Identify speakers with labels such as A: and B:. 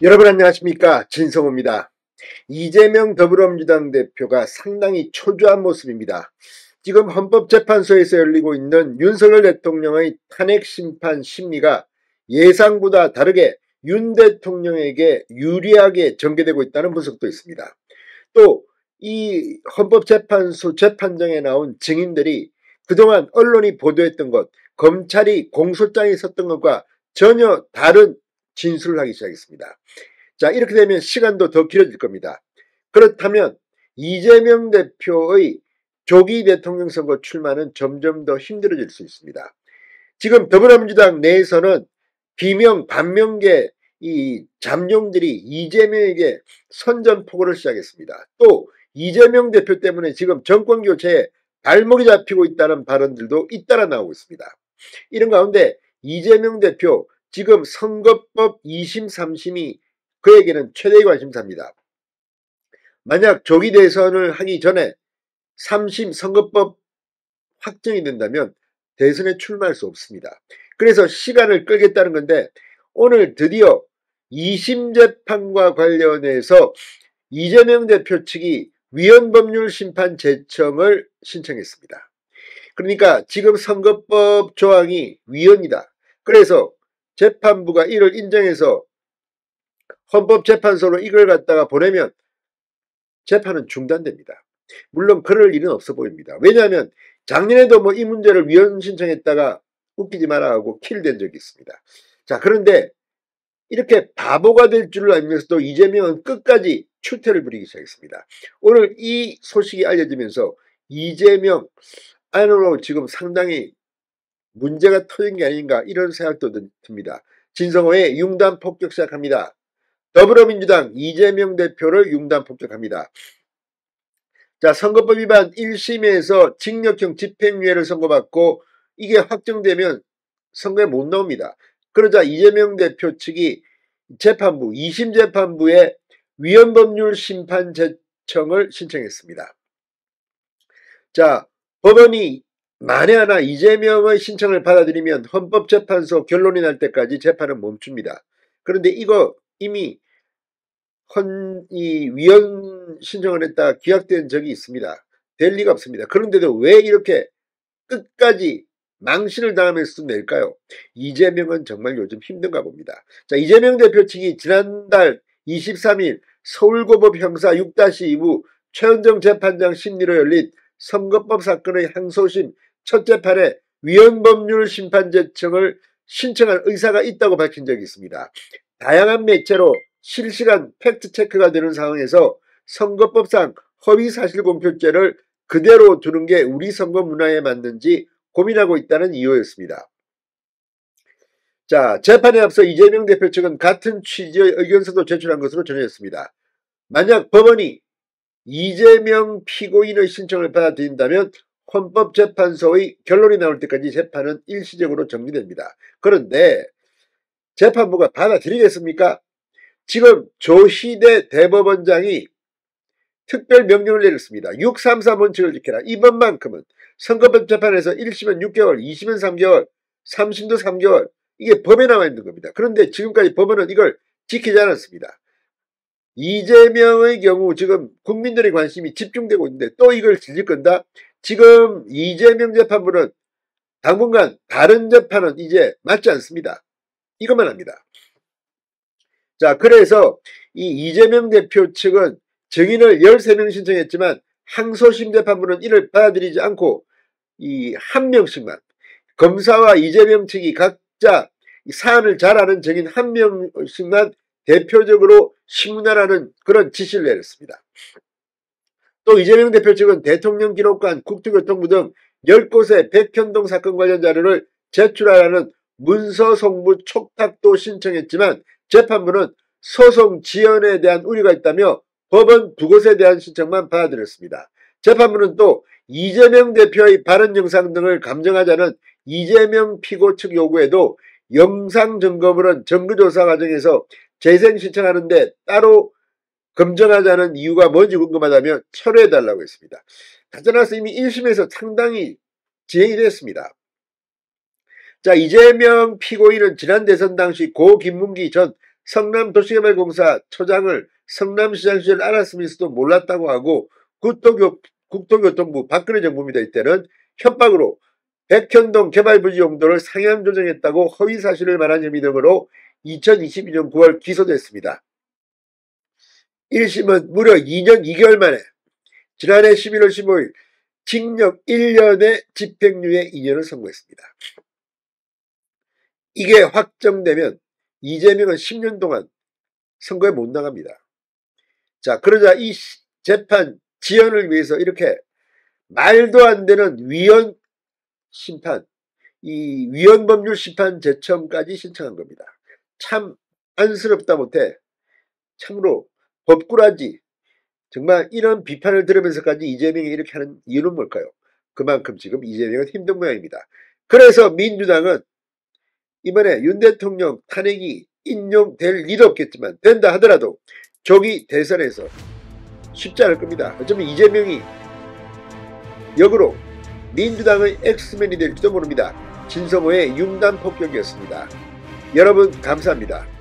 A: 여러분 안녕하십니까, 진성호입니다. 이재명 더불어민주당 대표가 상당히 초조한 모습입니다. 지금 헌법재판소에서 열리고 있는 윤석열 대통령의 탄핵 심판 심리가 예상보다 다르게 윤 대통령에게 유리하게 전개되고 있다는 분석도 있습니다. 또 이 헌법재판소 재판정에 나온 증인들이 그동안 언론이 보도했던 것, 검찰이 공소장에 썼던 것과 전혀 다른 진술을 하기 시작했습니다. 자, 이렇게 되면 시간도 더 길어질 겁니다. 그렇다면 이재명 대표의 조기 대통령 선거 출마는 점점 더 힘들어질 수 있습니다. 지금 더불어민주당 내에서는 비명 반명계 이 잠룡들이 이재명에게 선전포고를 시작했습니다. 또 이재명 대표 때문에 지금 정권 교체에 발목이 잡히고 있다는 발언들도 잇따라 나오고 있습니다. 이런 가운데 이재명 대표 지금 선거법 2심 3심이 그에게는 최대의 관심사입니다. 만약 조기 대선을 하기 전에 3심 선거법 확정이 된다면 대선에 출마할 수 없습니다. 그래서 시간을 끌겠다는 건데 오늘 드디어 2심 재판과 관련해서 이재명 대표 측이 위헌법률 심판 제청을 신청했습니다. 그러니까 지금 선거법 조항이 위헌이다. 그래서 재판부가 이를 인정해서 헌법재판소로 이걸 갖다가 보내면 재판은 중단됩니다. 물론 그럴 일은 없어 보입니다. 왜냐하면 작년에도 뭐 이 문제를 위헌 신청했다가 웃기지 마라 하고 킬된 적이 있습니다. 자, 그런데 이렇게 바보가 될 줄을 알면서도 이재명은 끝까지 출퇴를 부리기 시작했습니다. 오늘 이 소식이 알려지면서 이재명 안으로 지금 상당히 문제가 터진 게 아닌가 이런 생각도 듭니다. 진성호의 융단 폭격 시작합니다. 더불어민주당 이재명 대표를 융단 폭격합니다. 자, 선거법 위반 1심에서 징역형 집행유예를 선고받고 이게 확정되면 선거에 못 나옵니다. 그러자 이재명 대표 측이 재판부 2심 재판부에 위헌법률 심판 제청을 신청했습니다. 자, 법원이 만에 하나 이재명의 신청을 받아들이면 헌법재판소 결론이 날 때까지 재판은 멈춥니다. 그런데 이거 이미 이 위헌 신청을 했다가 기각된 적이 있습니다. 될 리가 없습니다. 그런데도 왜 이렇게 끝까지 망신을 당하면서도 낼까요? 이재명은 정말 요즘 힘든가 봅니다. 자, 이재명 대표 측이 지난달 23일 서울고법 형사 6-2부 최은정 재판장 심리로 열린 선거법 사건의 항소심 첫 재판에 위헌법률 심판 제청을 신청할 의사가 있다고 밝힌 적이 있습니다. 다양한 매체로 실시간 팩트체크가 되는 상황에서 선거법상 허위사실공표죄를 그대로 두는 게 우리 선거 문화에 맞는지 고민하고 있다는 이유였습니다. 자, 재판에 앞서 이재명 대표 측은 같은 취지의 의견서도 제출한 것으로 전해졌습니다. 만약 법원이 이재명 피고인의 신청을 받아들인다면 헌법재판소의 결론이 나올 때까지 재판은 일시적으로 정지됩니다. 그런데 재판부가 받아들이겠습니까? 지금 조희대 대법원장이 특별 명령을 내렸습니다. 633 원칙을 지켜라. 이번만큼은 선거법 재판에서 1심은 6개월, 2심은 3개월, 3심도 3개월 이게 법에 나와 있는 겁니다. 그런데 지금까지 법원은 이걸 지키지 않았습니다. 이재명의 경우 지금 국민들의 관심이 집중되고 있는데 또 이걸 지질 건다? 지금 이재명 재판부는 당분간 다른 재판은 이제 맞지 않습니다. 이것만 합니다. 자, 그래서 이 이재명 대표 측은 증인을 13명 신청했지만 항소심 재판부는 이를 받아들이지 않고 이 한 명씩만 검사와 이재명 측이 각자 사안을 잘 아는 증인 한 명씩만 대표적으로 신문하라는 그런 지시를 내렸습니다. 또 이재명 대표 측은 대통령 기록관, 국토교통부 등 10곳의 백현동 사건 관련 자료를 제출하라는 문서 송부 촉탁도 신청했지만 재판부는 소송 지연에 대한 우려가 있다며 법원 2곳에 대한 신청만 받아들였습니다. 재판부는 또 이재명 대표의 발언 영상 등을 감정하자는 이재명 피고 측 요구에도 영상 점검은 정규조사 과정에서 재생 신청하는데 따로 검증하자는 이유가 뭔지 궁금하다며 철회해달라고 했습니다. 가짜나서 이미 1심에서 상당히 진행이 됐습니다. 자, 이재명 피고인은 지난 대선 당시 고 김문기 전 성남도시개발공사 처장을 성남시장 시절 알았으면서도 몰랐다고 하고 국토교통부 박근혜 정부입니다. 이때는 협박으로 백현동 개발부지 용도를 상향 조정했다고 허위사실을 말한 혐의 등으로 2022년 9월 기소됐습니다. 1심은 무려 2년 2개월 만에 지난해 11월 15일 징역 1년의 집행유예 2년을 선고했습니다. 이게 확정되면 이재명은 10년 동안 선거에 못 나갑니다. 자, 그러자 이 재판 지연을 위해서 이렇게 말도 안 되는 위헌 심판, 이 위헌법률 심판 제청까지 신청한 겁니다. 참 안쓰럽다 못해 참으로 법꾸라지. 정말 이런 비판을 들으면서까지 이재명이 이렇게 하는 이유는 뭘까요? 그만큼 지금 이재명은 힘든 모양입니다. 그래서 민주당은 이번에 윤 대통령 탄핵이 인용될 일은 없겠지만 된다 하더라도 조기 대선에서 쉽지 않을 겁니다. 어쩌면 이재명이 역으로 민주당의 엑스맨이 될지도 모릅니다. 진성호의 융단 폭격이었습니다. 여러분 감사합니다.